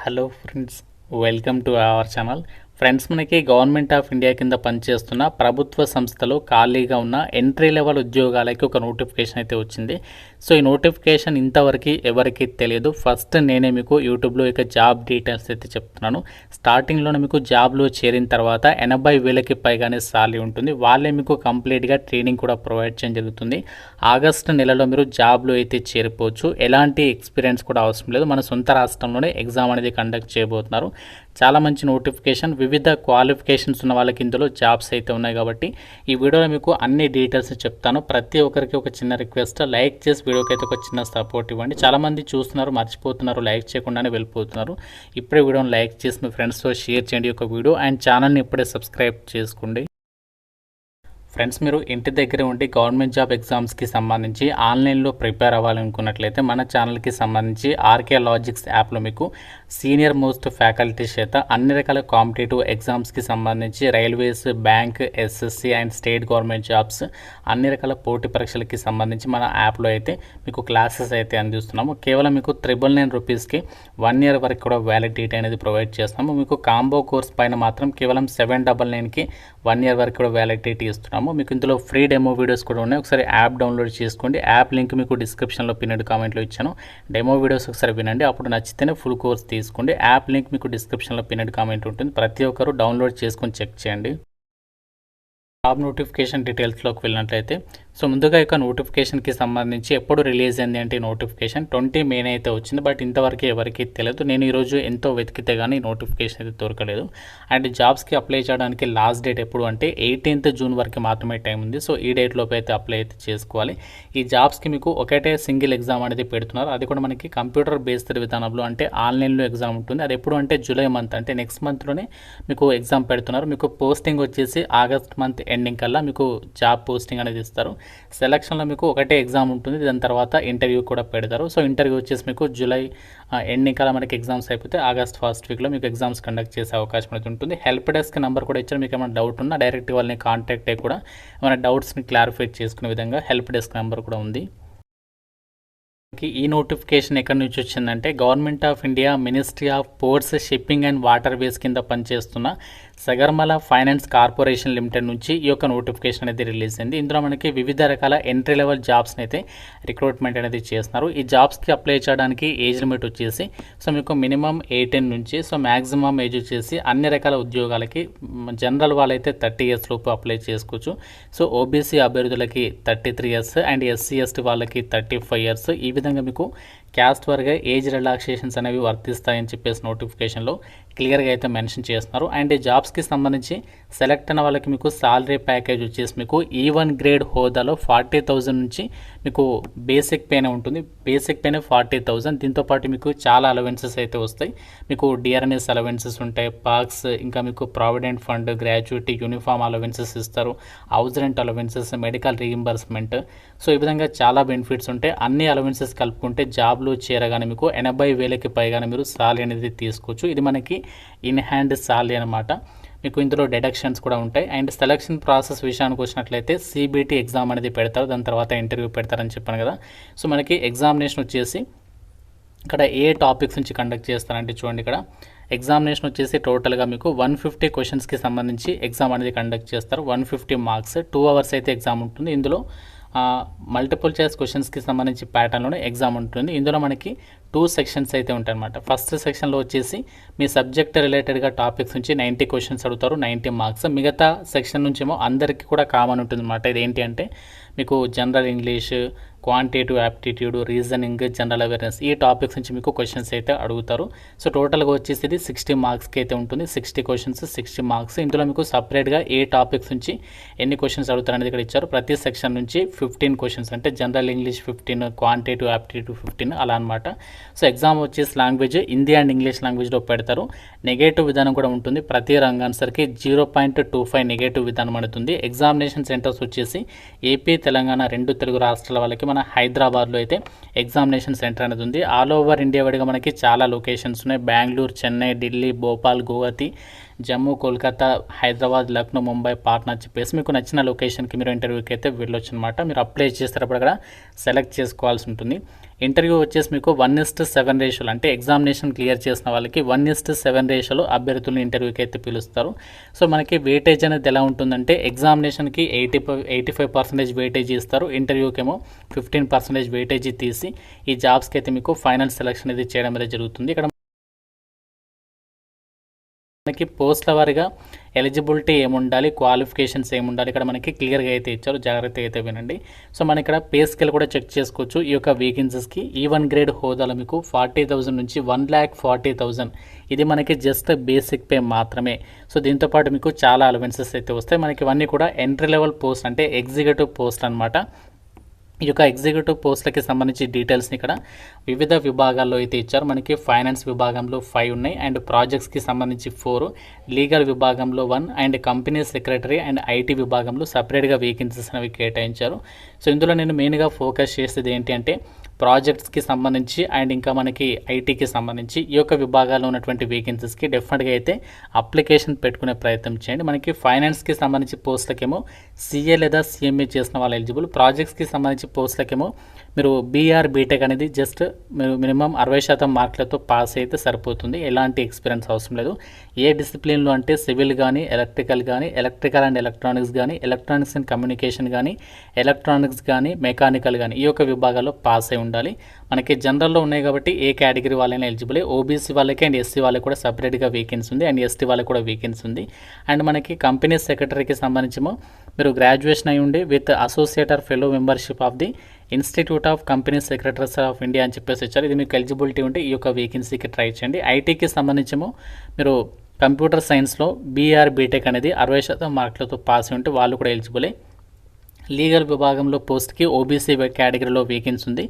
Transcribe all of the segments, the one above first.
Hello friends, welcome to our channel. Friends, మనకి government of India కింద పనిచేస్తున్న ప్రభుత్వ సంస్థలో ఖాళీగా ఉన్న ఎంట్రీ లెవెల్ ఉద్యోగాలకి ఒక నోటిఫికేషన్ అయితే వచ్చింది. సో ఈ నోటిఫికేషన్ ఇంతవరకు ఎవరికి తెలియదు. ఫస్ట్ నేనే మీకు యూట్యూబ్లో ఇక జాబ్ డీటెయిల్స్ అయితే చెప్తున్నాను. స్టార్టింగ్లోనే మీకు జాబ్లో చేరిన తర్వాత 80,000కి పైగానే సాలరీ ఉంటుంది. వాళ్ళే మీకు కంప్లీట్గా ట్రైనింగ్ కూడా ప్రొవైడ్ చేయడం జరుగుతుంది. ఆగస్టు నెలలో మీరు జాబ్లో అయితే చేరిపోవచ్చు. ఎలాంటి ఎక్స్పీరియన్స్ కూడా అవసరం లేదు. మన సొంత రాష్ట్రంలోనే ఎగ్జామ్ అనేది కండక్ట్ చేయబోతున్నారు. చాలా మంచి నోటిఫికేషన్. వివిధ క్వాలిఫికేషన్స్ ఉన్న వాళ్ళకి ఇందులో జాబ్స్ అయితే ఉన్నాయి. కాబట్టి ఈ వీడియోలో మీకు అన్ని డీటెయిల్స్ చెప్తాను. ప్రతి ఒక్కరికి ఒక చిన్న రిక్వెస్ట్, లైక్ చేసి వీడియోకి అయితే ఒక చిన్న సపోర్ట్ ఇవ్వండి. చాలామంది చూస్తున్నారు, మర్చిపోతున్నారు, లైక్ చేయకుండానే వెళ్ళిపోతున్నారు. ఇప్పుడే వీడియోని లైక్ చేసి మీ ఫ్రెండ్స్తో షేర్ చేయండి ఒక వీడియో, అండ్ ఛానల్ని ఇప్పుడే సబ్స్క్రైబ్ చేసుకోండి. ఫ్రెండ్స్, మీరు ఇంటి దగ్గర ఉండి గవర్నమెంట్ జాబ్ ఎగ్జామ్స్కి సంబంధించి ఆన్లైన్లో ప్రిపేర్ అవ్వాలనుకున్నట్లయితే మన ఛానల్కి సంబంధించి ఆర్కే లాజిక్స్ యాప్లో మీకు సీనియర్ మోస్ట్ ఫ్యాకల్టీ చేత అన్ని రకాల కాంపిటేటివ్ ఎగ్జామ్స్కి సంబంధించి railways, bank, SSC and state government jobs అన్ని రకాల పోటీ పరీక్షలకి సంబంధించి మన యాప్లో అయితే మీకు క్లాసెస్ అయితే అందిస్తున్నాము. కేవలం మీకు 999 రూపీస్కి 1 year వరకు కూడా వ్యాలిడిటీ అనేది ప్రొవైడ్ చేస్తున్నాము. మీకు కాంబో కోర్స్ పైన మాత్రం కేవలం 799కి 1 year వరకు కూడా వ్యాలిడిటీ ఇస్తున్నాము. మీకు ఇందులో ఫ్రీ డెమో వీడియోస్ కూడా ఉన్నాయి. ఒకసారి యాప్ డౌన్లోడ్ చేసుకోండి. యాప్ లింక్ మీకు డిస్క్రిప్షన్లో పిన్నెడ్ కామెంట్లో ఇచ్చాను. డెమో వీడియోస్ ఒకసారి వినండి. అప్పుడు నచ్చితేనే ఫుల్ కోర్స్ తీసుకోండి. యాప్ లింక్ మీకు డిస్క్రిప్షన్లో పిన్నెడ్ కామెంట్ ఉంటుంది. ప్రతి ఒక్కరు డౌన్లోడ్ చేసుకొని చెక్ చేయండి. జాబ్ నోటిఫికేషన్ డీటెయిల్స్లోకి వెళ్ళినట్లయితే, సో ముందుగా ఇక నోటిఫికేషన్కి సంబంధించి ఎప్పుడు రిలీజ్ అయింది అంటే నోటిఫికేషన్ 20 May అయితే వచ్చింది. బట్ ఇంతవరకు ఎవరికి తెలియదు. నేను ఈరోజు ఎంతో వెతికితే కానీ నోటిఫికేషన్ అయితే దొరకలేదు. అండ్ జాబ్స్కి అప్లై చేయడానికి లాస్ట్ డేట్ ఎప్పుడు అంటే 18th June వరకు మాత్రమే టైం ఉంది. సో ఈ డేట్లోపు అయితే అప్లై అయితే చేసుకోవాలి. ఈ జాబ్స్కి మీకు ఒకటే సింగిల్ ఎగ్జామ్ అనేది పెడుతున్నారు. అది కూడా మనకి కంప్యూటర్ బేస్డ్ విధానంలో, అంటే ఆన్లైన్లో ఎగ్జామ్ ఉంటుంది. అది ఎప్పుడు అంటే జూలై మంత్, అంటే నెక్స్ట్ మంత్లోనే మీకు ఎగ్జామ్ పెడుతున్నారు. మీకు పోస్టింగ్ వచ్చేసి ఆగస్ట్ మంత్ ఎండింగ్ కల్లా మీకు జాబ్ పోస్టింగ్ అనేది ఇస్తారు. సెలక్షన్లో మీకు ఒకటే ఎగ్జామ్ ఉంటుంది. దాని తర్వాత ఇంటర్వ్యూ కూడా పెడతారు. సో ఇంటర్వ్యూ వచ్చేసి మీకు జూలై ఎండింగ్ కల్లా మనకి ఎగ్జామ్స్ అయిపోతే ఆగస్ట్ ఫస్ట్ వీక్లో మీకు ఎగ్జామ్స్ కండక్ట్ చేసే అవకాశం అనేది ఉంటుంది. హెల్ప్ డెస్క్ నెంబర్ కూడా ఇచ్చారు. మీకు ఏమైనా డౌట్ ఉన్నా డైరెక్ట్ వాళ్ళని కాంటాక్ట్ అయ్యి కూడా ఏమైనా డౌట్స్ని క్లారిఫై చేసుకునే విధంగా హెల్ప్ డెస్క్ నెంబర్ కూడా ఉంది. ఈ నోటిఫికేషన్ ఎక్కడి నుంచి వచ్చిందంటే government of India ministry of ports, shipping and water ways కింద పనిచేస్తున్న సగర్మల ఫైనాన్స్ కార్పొరేషన్ లిమిటెడ్ నుంచి ఈ యొక్క నోటిఫికేషన్ అనేది రిలీజ్ అయింది. ఇందులో మనకి వివిధ రకాల ఎంట్రీ లెవెల్ జాబ్స్ని అయితే రిక్రూట్మెంట్ అనేది చేస్తున్నారు. ఈ జాబ్స్కి అప్లై చేయడానికి ఏజ్ లిమిట్ వచ్చేసి సో మీకు మినిమం 18 నుంచి సో మ్యాక్సిమం ఏజ్ వచ్చేసి అన్ని రకాల ఉద్యోగాలకి జనరల్ వాళ్ళైతే 30 years లోపు అప్లై చేసుకోవచ్చు. సో ఓబీసీ అభ్యర్థులకి 33 years అండ్ ఎస్సీ ఎస్టీ వాళ్ళకి 35 years. ఈ విధంగా మీకు క్యాస్ట్ వర్గా ఏజ్ రిలాక్సేషన్స్ అనేవి వర్తిస్తాయని చెప్పేసి నోటిఫికేషన్లో క్లియర్గా అయితే మెన్షన్ చేస్తున్నారు. అండ్ ఈ జాబ్స్కి సంబంధించి సెలెక్ట్ అయిన వాళ్ళకి మీకు సాలరీ ప్యాకేజ్ వచ్చేసి మీకు E1 గ్రేడ్ హోదాలో 40,000 నుంచి మీకు బేసిక్ పేనే ఉంటుంది. బేసిక్ పేనే 40,000. దీంతోపాటు మీకు చాలా అలవెన్సెస్ అయితే వస్తాయి. మీకు డిఆర్ఎన్ఎస్ అలవెన్సెస్ ఉంటాయి, పార్క్స్, ఇంకా మీకు provident fund, gratuity, uniform allowances ఇస్తారు, house rent allowances, medical reimbursement. So ఈ విధంగా చాలా బెనిఫిట్స్ ఉంటాయి. అన్ని అలవెన్సెస్ కలుపుకుంటే జాబ్లో చేరగానే మీకు 80,000కి పైగానే మీరు సాలరీ అనేది తీసుకోవచ్చు. ఇది మనకి ఇన్ హ్యాండ్ సాలరీ అనమాట. మీకు ఇందులో డిడక్షన్స్ కూడా ఉంటాయి. అండ్ సెలక్షన్ ప్రాసెస్ విషయానికి వచ్చినట్లయితే సిబిటి ఎగ్జామ్ అనేది పెడతారు, దాని తర్వాత ఇంటర్వ్యూ పెడతారని చెప్పాను కదా. సో మనకి ఎగ్జామినేషన్ వచ్చేసి ఇక్కడ ఏ టాపిక్స్ నుంచి కండక్ట్ చేస్తారంటే చూడండి, ఇక్కడ ఎగ్జామినేషన్ వచ్చేసి టోటల్గా మీకు 150 క్వశ్చన్స్కి సంబంధించి ఎగ్జామ్ అనేది కండక్ట్ చేస్తారు. 150 మార్క్స్, 2 hours అయితే ఎగ్జామ్ ఉంటుంది. ఇందులో మల్టిపుల్ చాయిస్ క్వశ్చన్స్కి సంబంధించి ప్యాటర్న్లోనే ఎగ్జామ్ ఉంటుంది. ఇందులో మనకి 2 sections అయితే ఉంటాయి అన్నమాట. ఫస్ట్ సెక్షన్లో వచ్చేసి మీ సబ్జెక్ట్ రిలేటెడ్గా టాపిక్స్ నుంచి 90 questions అడుగుతారు, 90 marks. మిగతా సెక్షన్ నుంచేమో అందరికీ కూడా కామన్ ఉంటుంది అన్నమాట. ఇది ఏంటి అంటే మీకు general English, quantitative aptitude, reasoning, general awareness, ఈ టాపిక్స్ నుంచి మీకు క్వశ్చన్స్ అయితే అడుగుతారు. సో టోటల్గా వచ్చేసి ఇది 60 marksకి అయితే ఉంటుంది. 60 questions, 60 marks. ఇందులో మీకు సపరేట్గా ఏ టాపిక్స్ నుంచి ఎన్ని క్వశ్చన్స్ అడుగుతారు అనేది ఇక్కడ ఇచ్చారు. ప్రతి సెక్షన్ నుంచి 15 questions, అంటే జనరల్ ఇంగ్లీష్ 15, క్వాంటిటేటివ్ యాప్టిట్యూడ్ 15, అలా అనమాట. సో ఎగ్జామ్ వచ్చేసి లాంగ్వేజ్ హిందీ అండ్ ఇంగ్లీష్ లాంగ్వేజ్లో పెడతారు. నెగేటివ్ విధానం కూడా ఉంటుంది. ప్రతి రంగాన్సర్కి 0.25 నెగేటివ్ విధానం ఉంటుంది. ఎగ్జామినేషన్ సెంటర్స్ వచ్చేసి ఏపీ, తెలంగాణ 2 తెలుగు రాష్ట్రాల వాళ్ళకి మన హైదరాబాద్లో అయితే ఎగ్జామినేషన్ సెంటర్ అనేది ఉంది. ఆల్ ఓవర్ ఇండియా వైడ్గా మనకి చాలా లొకేషన్స్ ఉన్నాయి. బెంగళూరు, చెన్నై, ఢిల్లీ, భోపాల్, గువాహతి, జమ్మూ, కోల్కతా, హైదరాబాద్, లక్నో, ముంబై, పాట్నా చెప్పేసి మీకు నచ్చిన లొకేషన్కి మీరు ఇంటర్వ్యూకి అయితే వెళ్ళొచ్చు అనమాట. మీరు అప్లై చేసేటప్పుడు అక్కడ సెలెక్ట్ చేసుకోవాల్సి ఉంటుంది. ఇంటర్వ్యూ వచ్చేసి మీకు 1:7 రేషియోలో, అంటే ఎగ్జామినేషన్ క్లియర్ చేసిన వాళ్ళకి 1:7 రేషియోలో అభ్యర్థులను ఇంటర్వ్యూకి అయితే పిలుస్తారు. సో మనకి వెయిటేజ్ అనేది ఎలా ఉంటుందంటే ఎగ్జామినేషన్కి 85% వెయిటేజ్ ఇస్తారు, ఇంటర్వ్యూకి ఏమో 15% వెయిటేజ్ తీసి ఈ జాబ్స్కి అయితే మీకు ఫైనల్ సెలక్షన్ అనేది చేయడం అనేది జరుగుతుంది. ఇక్కడ మనకి పోస్టుల వారిగా ఎలిజిబిలిటీ ఏముండాలి, క్వాలిఫికేషన్స్ ఏముండాలి ఇక్కడ మనకి క్లియర్గా అయితే ఇచ్చారు, జాగ్రత్తగా అయితే వినండి. సో మన ఇక్కడ పే స్కేల్ కూడా చెక్ చేసుకోవచ్చు. ఈ యొక్క వేకెన్సీస్కి E1 గ్రేడ్ హోదాలో మీకు 40,000 నుంచి 1,40,000 ఇది మనకి జస్ట్ బేసిక్ పే మాత్రమే. సో దీంతోపాటు మీకు చాలా అలవెన్సెస్ అయితే వస్తాయి. మనకి ఇవన్నీ కూడా ఎంట్రీ లెవెల్ పోస్ట్, అంటే ఎగ్జిక్యూటివ్ పోస్ట్ అనమాట. ఈ యొక్క ఎగ్జిక్యూటివ్ పోస్టులకి సంబంధించి డీటెయిల్స్ని ఇక్కడ వివిధ విభాగాల్లో అయితే ఇచ్చారు. మనకి ఫైనాన్స్ విభాగంలో 5 ఉన్నాయి, అండ్ ప్రాజెక్ట్స్కి సంబంధించి 4, లీగల్ విభాగంలో 1, and company secretary and IT విభాగంలో సపరేట్గా వేకెన్సీస్ అనేవి కేటాయించారు. సో ఇందులో నేను మెయిన్గా ఫోకస్ చేసేది ఏంటి అంటే ప్రాజెక్ట్స్కి సంబంధించి అండ్ ఇంకా మనకి ఐటీకి సంబంధించి ఈ యొక్క విభాగాల్లో ఉన్నటువంటి వేకెన్సీస్కి డెఫినెట్గా అయితే అప్లికేషన్ పెట్టుకునే ప్రయత్నం చేయండి. మనకి ఫైనాన్స్కి సంబంధించి పోస్టులకేమో CA లేదా CMA చేసిన వాళ్ళు ఎలిజిబుల్. ప్రాజెక్ట్స్కి సంబంధించి పోస్టులకేమో మీరు BR బీటెక్ అనేది జస్ట్ మీరు మినిమం 60% మార్కులతో పాస్ అయితే సరిపోతుంది, ఎలాంటి ఎక్స్పీరియన్స్ అవసరం లేదు. ఏ డిసిప్లిన్లో అంటే సివిల్ కానీ, ఎలక్ట్రికల్ అండ్ ఎలక్ట్రానిక్స్ కానీ, ఎలక్ట్రానిక్స్ అండ్ కమ్యూనికేషన్ కానీ, ఎలక్ట్రానిక్స్ కానీ, మెకానికల్ కానీ ఈ యొక్క విభాగాల్లో పాస్ అయి ఉండాలి. మనకి జనరల్లో ఉన్నాయి కాబట్టి ఏ కేటగిరీ వాళ్ళైనా ఎలిజిబుల్. OBC వాళ్ళకి అండ్ SC వాళ్ళకి కూడా సపరేట్గా వేకెన్సీ ఉంది, అండ్ ST వాళ్ళకి కూడా వేకెన్సీ ఉంది. అండ్ మనకి కంపెనీ సెక్రటరీకి సంబంధించేమో మీరు గ్రాడ్యుయేషన్ అయి ఉండి with associate or fellow membership of the Institute of Company Secretaries of India అని చెప్పేసి ఇచ్చారు. ఇది మీకు ఎలిజిబిలిటీ ఉంటే ఈ యొక్క వేకెన్సీకి ట్రై చేయండి. ఐటీకి సంబంధించేమో మీరు కంప్యూటర్ సైన్స్లో BR బీటెక్ అనేది 60% మార్కులతో పాస్ ఉంటే వాళ్ళు కూడా ఎలిజిబులే. లీగల్ విభాగంలో పోస్ట్కి OBC కేటగిరీలో వేకెన్సీ ఉంది.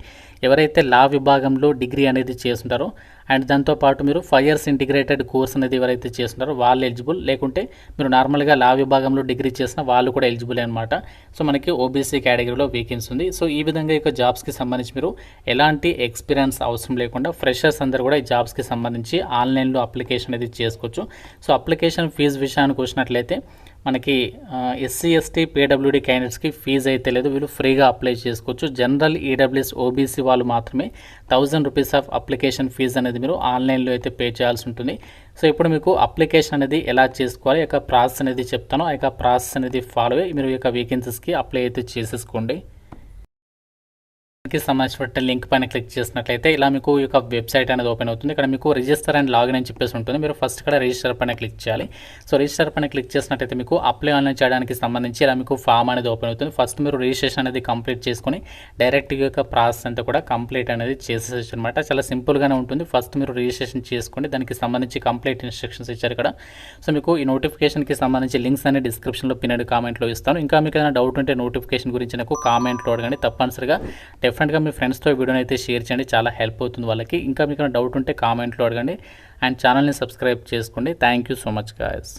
ఎవరైతే లా విభాగంలో డిగ్రీ అనేది చేస్తుంటారో అండ్ దాంతోపాటు మీరు 5 years ఇంటిగ్రేటెడ్ కోర్స్ అనేది ఎవరైతే చేస్తుంటారో వాళ్ళు ఎలిజిబుల్, లేకుంటే మీరు నార్మల్గా లా విభాగంలో డిగ్రీ చేసిన వాళ్ళు కూడా ఎలిజిబుల్ అనమాట. సో మనకి OBC కేటగిరీలో వేకెన్సీ ఉంది. సో ఈ విధంగా ఇక జాబ్స్కి సంబంధించి మీరు ఎలాంటి ఎక్స్పీరియన్స్ అవసరం లేకుండా ఫ్రెషర్స్ అందరూ కూడా ఈ జాబ్స్కి సంబంధించి ఆన్లైన్లో అప్లికేషన్ అనేది చేసుకోవచ్చు. సో అప్లికేషన్ ఫీజు విషయానికి వచ్చినట్లయితే మనకి SC ST PWD క్యాండిడేట్స్కి ఫీజు అయితే లేదు, వీళ్ళు ఫ్రీగా అప్లై చేసుకోవచ్చు. జనరల్ EWS OBC వాళ్ళు మాత్రమే 1000 రూపీస్ ఆఫ్ అప్లికేషన్ ఫీజు అనేది మీరు ఆన్లైన్లో అయితే పే చేయాల్సి ఉంటుంది. సో ఇప్పుడు మీకు అప్లికేషన్ అనేది ఎలా చేసుకోవాలి, ఈ యొక్క ప్రాసెస్ అనేది చెప్తాను. ఆ యొక్క ప్రాసెస్ అనేది ఫాలో అయ్యి మీరు ఈ యొక్క వేకెన్సీస్కి అప్లై అయితే చేసేసుకోండి. కి సంబంధించిన లింక్ పైన క్లిక్ చేసినట్లయితే ఇలా మీకు ఈ యొక్క వెబ్సైట్ అనేది ఓపెన్ అవుతుంది. ఇక్కడ మీకు రిజిస్టర్ అండ్ లాగిన్ అని చెప్పేసి ఉంటుంది. మీరు ఫస్ట్ ఇక్కడ రిజిస్టర్ పైన క్లిక్ చేయాలి. సో రిజిస్టర్ పైన క్లిక్ చేసినట్లయితే మీకు అప్లై ఆన్లైన్ చేయడానికి సంబంధించి ఇలా మీకు ఫామ్ అనేది ఓపెన్ అవుతుంది. ఫస్ట్ మీరు రిజిస్ట్రేషన్ అనేది కంప్లీట్ చేసుకొని డైరెక్ట్ ఈ యొక్క ప్రాసెస్ అంతా కూడా కంప్లీట్ అనేది చేసేసి అనమాట. చాలా సింపుల్గానే ఉంటుంది. ఫస్ట్ మీరు రిజిస్ట్రేషన్ చేసుకోండి, దానికి సంబంధించి కంప్లీట్ ఇన్స్ట్రక్షన్స్ ఇచ్చారు ఇక్కడ. సో మీకు ఈ నోటిఫికేషన్కి సంబంధించి లింక్స్ అనేది డిస్క్రిప్షన్లో పిన్ కామెంట్లో ఇస్తాను. ఇంకా మీకు ఏదైనా డౌట్ ఉంటే నోటిఫికేషన్ గురించి నాకు కామెంట్లో అడగండి. తప్పనిసరిగా డెఫినెట్గా మీ ఫ్రెండ్స్తో వీడియోని అయితే షేర్ చేయండి, చాలా హెల్ప్ అవుతుంది వాళ్ళకి. ఇంకా మీకు డౌట్ ఉంటే కామెంట్లో అడగండి అండ్ ఛానల్ని సబ్స్క్రైబ్ చేసుకోండి. Thank you so much guys.